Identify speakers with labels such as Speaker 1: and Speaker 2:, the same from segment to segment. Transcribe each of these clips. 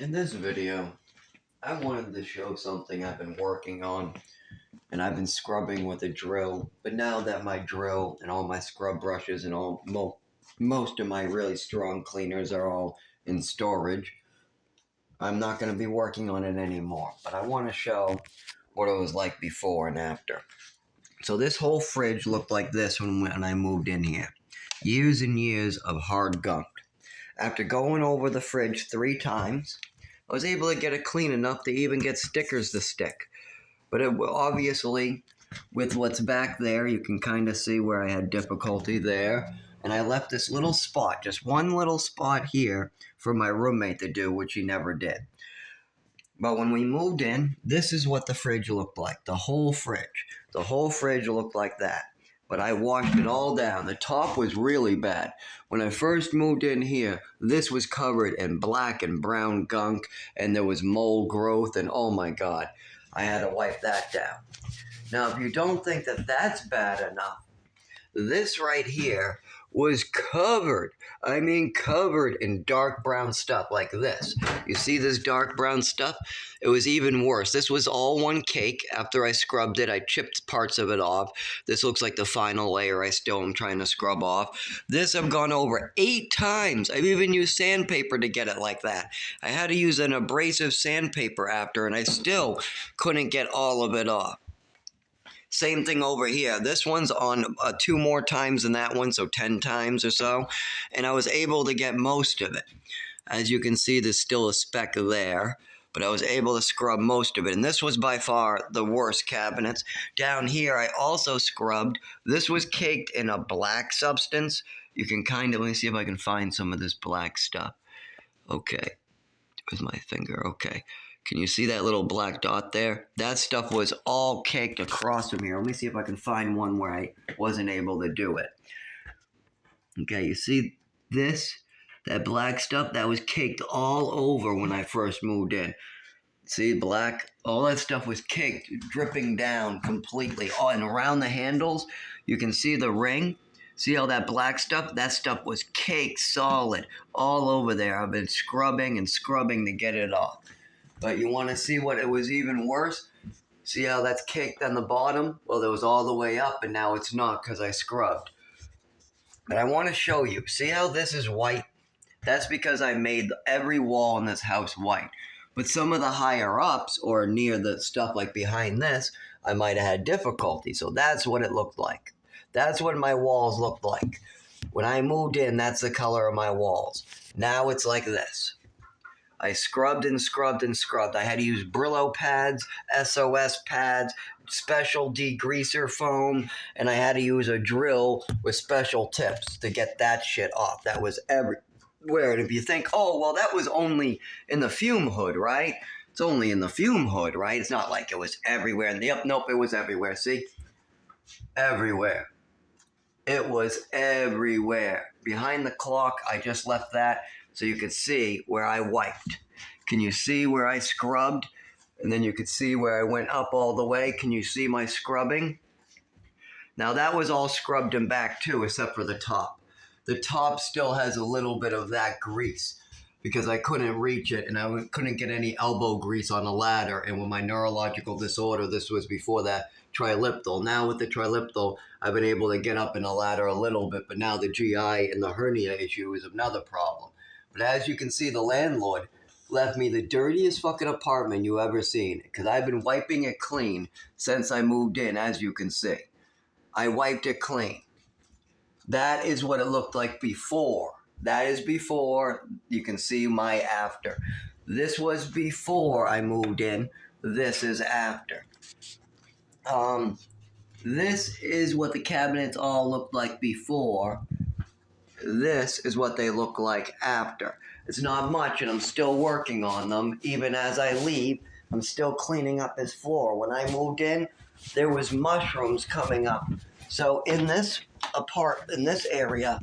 Speaker 1: In this video, I wanted to show something I've been working on, and I've been scrubbing with a drill. But now that my drill and all my scrub brushes and most of my really strong cleaners are all in storage, I'm not going to be working on it anymore. But I want to show what it was like before and after. So this whole fridge looked like this when I moved in here. Years and years of hard gunk. After going over the fridge 3 times, I was able to get it clean enough to even get stickers to stick. But obviously, with what's back there, you can kind of see where I had difficulty there. And I left this little spot, just one little spot here, for my roommate to do, which he never did. But when we moved in, this is what the fridge looked like. The whole fridge. The whole fridge looked like that. But I washed it all down. The top was really bad. When I first moved in here, this was covered in black and brown gunk, and there was mold growth, and oh my God, I had to wipe that down. Now, if you don't think that that's bad enough, this right here was covered in dark brown stuff like this. You see this dark brown stuff? It was even worse. This was all one cake. After I scrubbed it, I chipped parts of it off. This looks like the final layer I still am trying to scrub off. This I've gone over 8 times. I've even used sandpaper to get it like that. I had to use an abrasive sandpaper after, and I still couldn't get all of it off. Same thing over here. This one's on 2 more times than that one, so 10 times or so. And I was able to get most of it. As you can see, there's still a speck there, but I was able to scrub most of it. And this was by far the worst cabinets. Down here, I also scrubbed. This was caked in a black substance. You can let me see if I can find some of this black stuff. Okay. With my finger, okay. Can you see that little black dot there? That stuff was all caked across from here. Let me see if I can find one where I wasn't able to do it. Okay, you see this? That black stuff, that was caked all over when I first moved in. See, black? All that stuff was caked, dripping down completely. Oh, and around the handles, you can see the ring. See all that black stuff? That stuff was caked solid all over there. I've been scrubbing and scrubbing to get it off. But you want to see what it was even worse? See how that's caked on the bottom? Well, it was all the way up, and now it's not because I scrubbed. But I want to show you. See how this is white? That's because I made every wall in this house white. But some of the higher ups, or near the stuff like behind this, I might have had difficulty. So that's what it looked like. That's what my walls looked like. When I moved in, that's the color of my walls. Now it's like this. I scrubbed and scrubbed and scrubbed. I had to use Brillo pads, SOS pads, special degreaser foam, and I had to use a drill with special tips to get that shit off. That was everywhere. And if you think, oh, well, that was only in the fume hood, right? It's only in the fume hood, right? It's not like it was everywhere. Yep, nope, it was everywhere. See? Everywhere. It was everywhere. Behind the clock, I just left that so you could see where I wiped. Can you see where I scrubbed? And then you could see where I went up all the way. Can you see my scrubbing? Now that was all scrubbed and back too, except for the top. The top still has a little bit of that grease because I couldn't reach it and I couldn't get any elbow grease on a ladder. And with my neurological disorder, this was before that triliptal. Now with the triliptal, I've been able to get up in a ladder a little bit, but now the GI and the hernia issue is another problem. But as you can see, the landlord left me the dirtiest fucking apartment you ever seen because I've been wiping it clean since I moved in, as you can see. I wiped it clean. That is what it looked like before. That is before. You can see my after. This was before I moved in. This is after. This is what the cabinets all looked like before. This is what they look like after. It's not much, and I'm still working on them. Even as I leave, I'm still cleaning up this floor. When I moved in, there was mushrooms coming up. So in this area,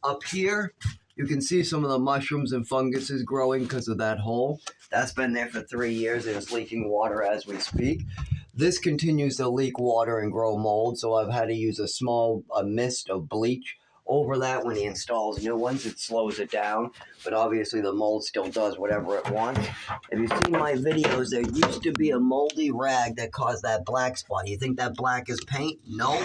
Speaker 1: up here, you can see some of the mushrooms and funguses growing because of that hole. That's been there for 3 years, and it's leaking water as we speak. This continues to leak water and grow mold, so I've had to use a small mist of bleach over that when he installs new ones. It slows it down, but obviously the mold still does whatever it wants. If you've seen my videos, there used to be a moldy rag that caused that black spot. You think that black is paint? No,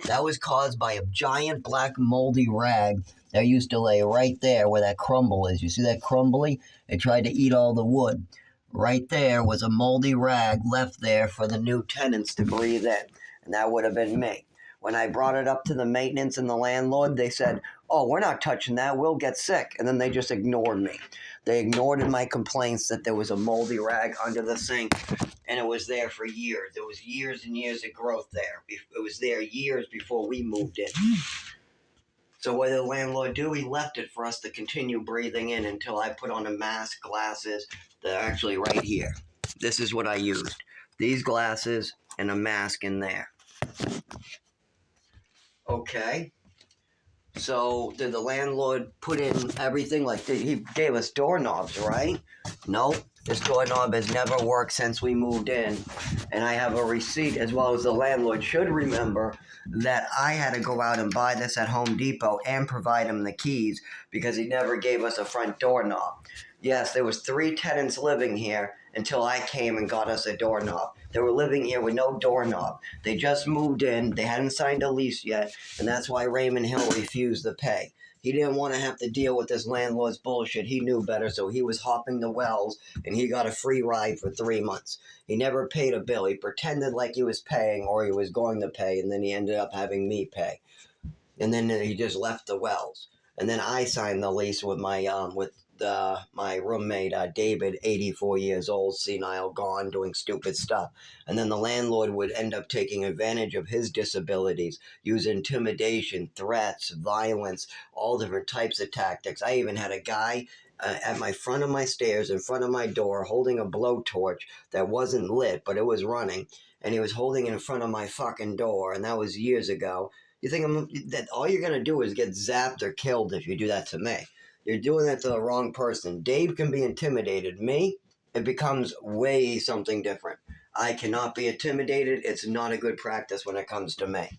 Speaker 1: that was caused by a giant black moldy rag that used to lay right there where that crumble is. You see that crumbly? It tried to eat all the wood. Right there was a moldy rag left there for the new tenants to breathe in, and that would have been me. When I brought it up to the maintenance and the landlord, they said, "Oh, we're not touching that, we'll get sick." And then they just ignored me. They ignored my complaints that there was a moldy rag under the sink, and it was there for years. There was years and years of growth there. It was there years before we moved in. So what did the landlord do? He left it for us to continue breathing in until I put on a mask, glasses. They're actually right here. This is what I used. These glasses and a mask in there. Okay. So did the landlord put in everything? Like he gave us doorknobs, right? No, this doorknob has never worked since we moved in. And I have a receipt, as well as the landlord should remember, that I had to go out and buy this at Home Depot and provide him the keys because he never gave us a front doorknob. Yes, there was 3 tenants living here until I came and got us a doorknob. They were living here with no doorknob. They just moved in. They hadn't signed a lease yet, and that's why Raymond Hill refused to pay. He didn't want to have to deal with this landlord's bullshit. He knew better, so he was hopping the wells, and he got a free ride for 3 months. He never paid a bill. He pretended like he was paying or he was going to pay, and then he ended up having me pay. And then he just left the wells. And then I signed the lease with my my roommate, David, 84 years old, senile, gone, doing stupid stuff. And then the landlord would end up taking advantage of his disabilities, use intimidation, threats, violence, all different types of tactics. I even had a guy at my front of my stairs, in front of my door, holding a blowtorch that wasn't lit, but it was running. And he was holding it in front of my fucking door, and that was years ago. You think that all you're going to do is get zapped or killed if you do that to me. You're doing that to the wrong person. Dave can be intimidated. Me, it becomes way something different. I cannot be intimidated. It's not a good practice when it comes to me.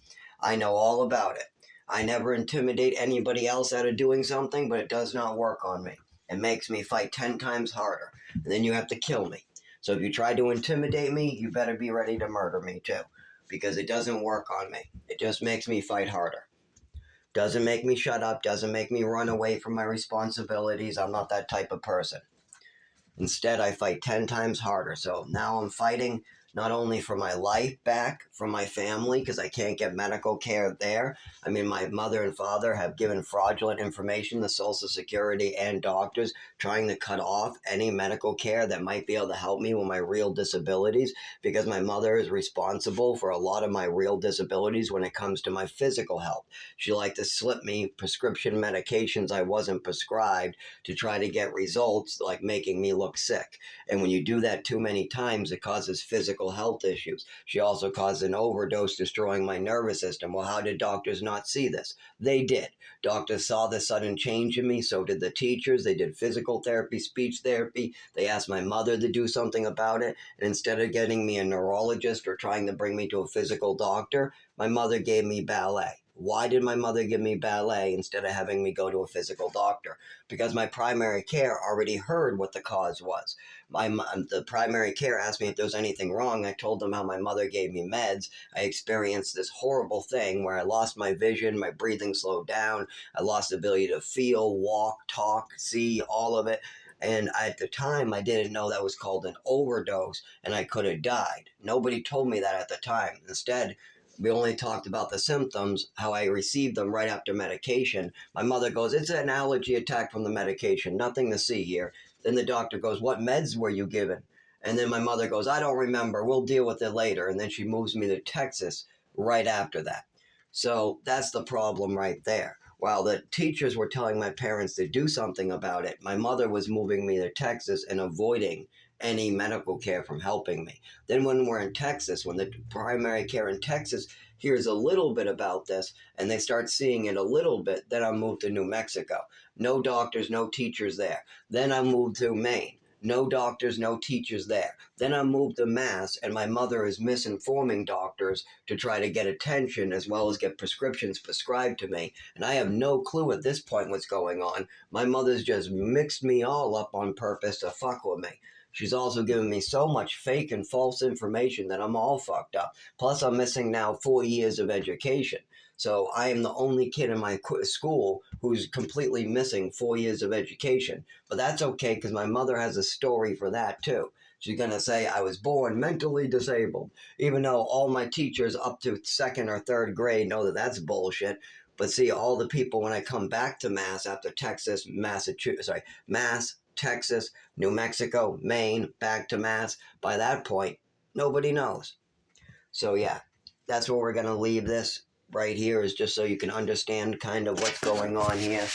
Speaker 1: I know all about it. I never intimidate anybody else out of doing something, but it does not work on me. It makes me fight 10 times harder, and then you have to kill me. So if you try to intimidate me, you better be ready to murder me too, because it doesn't work on me. It just makes me fight harder. Doesn't make me shut up, doesn't make me run away from my responsibilities. I'm not that type of person. Instead, I fight 10 times harder. So now I'm fighting not only for my life back from my family, because I can't get medical care there. I mean, my mother and father have given fraudulent information to Social Security and doctors, trying to cut off any medical care that might be able to help me with my real disabilities, because my mother is responsible for a lot of my real disabilities when it comes to my physical health. She liked to slip me prescription medications I wasn't prescribed to try to get results, like making me look sick. And when you do that too many times, it causes physical health issues. She also caused an overdose, destroying my nervous system. Well, how did doctors not see this? They did. Doctors saw the sudden change in me, so did the teachers. They did physical therapy, speech therapy. They asked my mother to do something about it. And instead of getting me a neurologist or trying to bring me to a physical doctor, my mother gave me ballet. Why did my mother give me ballet instead of having me go to a physical doctor? Because my primary care already heard what the cause was. The primary care asked me if there was anything wrong. I told them how my mother gave me meds. I experienced this horrible thing where I lost my vision, my breathing slowed down, I lost the ability to feel, walk, talk, see, all of it. And at the time, I didn't know that was called an overdose, and I could have died. Nobody told me that at the time. Instead, we only talked about the symptoms, how I received them right after medication. My mother goes, "It's an allergy attack from the medication. Nothing to see here." Then the doctor goes, "What meds were you given?" And then my mother goes, "I don't remember. We'll deal with it later." And then she moves me to Texas right after that. So that's the problem right there. While the teachers were telling my parents to do something about it, my mother was moving me to Texas and avoiding any medical care from helping me. Then when we're in Texas, when the primary care in Texas hears a little bit about this and they start seeing it a little bit, then I moved to New Mexico. No doctors, no teachers there. Then I moved to Maine. No doctors, no teachers there. Then I moved to Mass, and my mother is misinforming doctors to try to get attention as well as get prescriptions prescribed to me. And I have no clue at this point what's going on. My mother's just mixed me all up on purpose to fuck with me. She's also given me so much fake and false information that I'm all fucked up. Plus, I'm missing now 4 years of education. So I am the only kid in my school who's completely missing 4 years of education. But that's okay because my mother has a story for that too. She's going to say I was born mentally disabled, even though all my teachers up to second or third grade know that that's bullshit. But see, all the people when I come back to Mass after Texas, Mass, Texas, New Mexico, Maine, back to Mass, by that point, nobody knows. So yeah, that's where we're going to leave this right here, is just so you can understand kind of what's going on here.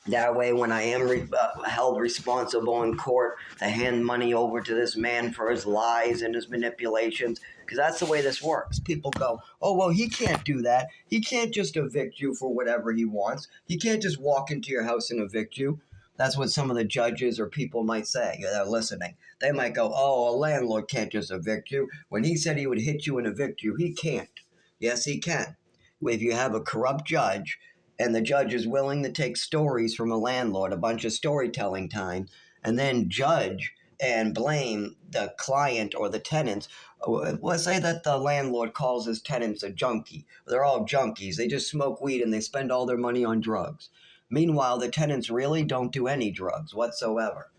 Speaker 1: That way, when I am held responsible in court, to hand money over to this man for his lies and his manipulations, because that's the way this works. People go, oh, well, he can't do that. He can't just evict you for whatever he wants. He can't just walk into your house and evict you. That's what some of the judges or people might say that are listening. They might go, oh, a landlord can't just evict you. When he said he would hit you and evict you, he can't. Yes, he can. If you have a corrupt judge and the judge is willing to take stories from a landlord, a bunch of storytelling time, and then judge and blame the client or the tenants. Let's say that the landlord calls his tenants a junkie. They're all junkies. They just smoke weed and they spend all their money on drugs. Meanwhile, the tenants really don't do any drugs whatsoever,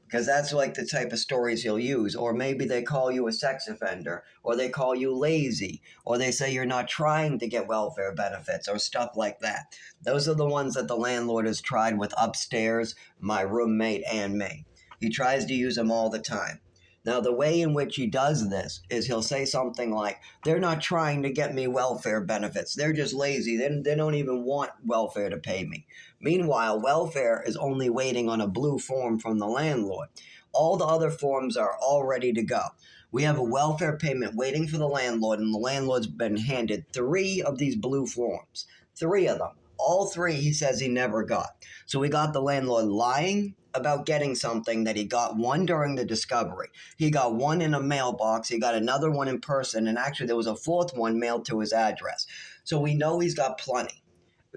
Speaker 1: because that's like the type of stories he'll use. Or maybe they call you a sex offender, or they call you lazy, or they say you're not trying to get welfare benefits, or stuff like that. Those are the ones that the landlord has tried with upstairs, my roommate, and me. He tries to use them all the time. Now, the way in which he does this is he'll say something like, they're not trying to get me welfare benefits. They're just lazy. They don't even want welfare to pay me. Meanwhile, welfare is only waiting on a blue form from the landlord. All the other forms are all ready to go. We have a welfare payment waiting for the landlord, and the landlord's been handed 3 of these blue forms. 3 of them. All 3 he says he never got. So we got the landlord lying about getting something that he got 1 during the discovery. He got 1 in a mailbox. He got another 1 in person. And actually, there was a 4th one mailed to his address. So we know he's got plenty.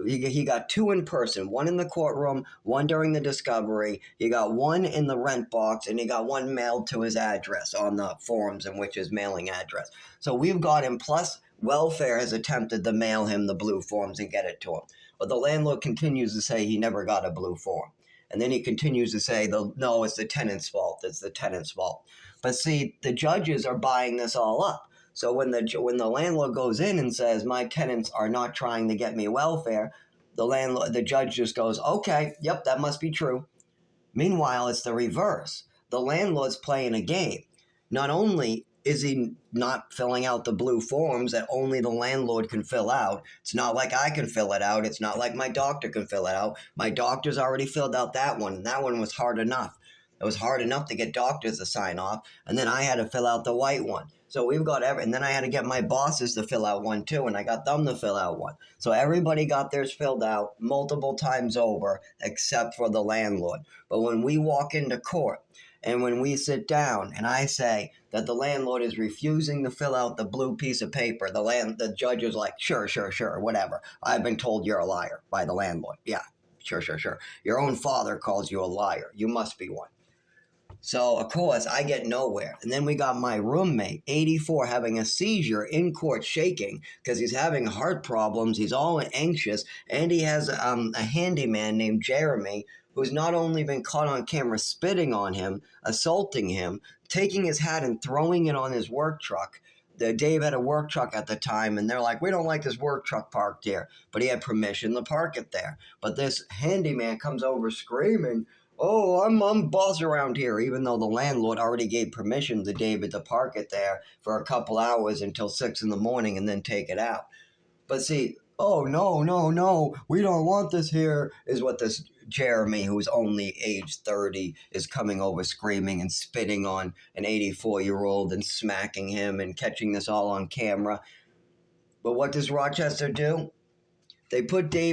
Speaker 1: He got 2 in person, 1 in the courtroom, 1 during the discovery. He got 1 in the rent box, and he got 1 mailed to his address on the forms in which his mailing address. So we've got him, plus welfare has attempted to mail him the blue forms and get it to him. But the landlord continues to say he never got a blue form. And then he continues to say, no, it's the tenant's fault. It's the tenant's fault. But see, the judges are buying this all up. So when the landlord goes in and says, my tenants are not trying to get me welfare, the judge just goes, okay, yep, that must be true. Meanwhile, it's the reverse. The landlord's playing a game. Not only is he not filling out the blue forms that only the landlord can fill out, it's not like I can fill it out. It's not like my doctor can fill it out. My doctor's already filled out that one, and that one was hard enough. It was hard enough to get doctors to sign off, and then I had to fill out the white one. So we've got and then I had to get my bosses to fill out one too, and I got them to fill out one. So everybody got theirs filled out multiple times over, except for the landlord. But when we walk into court, and when we sit down and I say that the landlord is refusing to fill out the blue piece of paper, the judge is like, sure, whatever. I've been told you're a liar by the landlord. Yeah, sure. Your own father calls you a liar. You must be one. So, of course, I get nowhere. And then we got my roommate, 84, having a seizure in court, shaking because he's having heart problems. He's all anxious. And he has a handyman named Jeremy who's not only been caught on camera spitting on him, assaulting him, taking his hat and throwing it on his work truck. Dave had a work truck at the time, and they're like, we don't like this work truck parked here. But he had permission to park it there. But this handyman comes over screaming, oh, I'm boss around here, even though the landlord already gave permission to David to park it there for a couple hours until 6 in the morning and then take it out. But see, oh, no, we don't want this here, is what this Jeremy, who's only age 30, is coming over screaming and spitting on an 84-year-old and smacking him and catching this all on camera. But what does Rochester do? They put David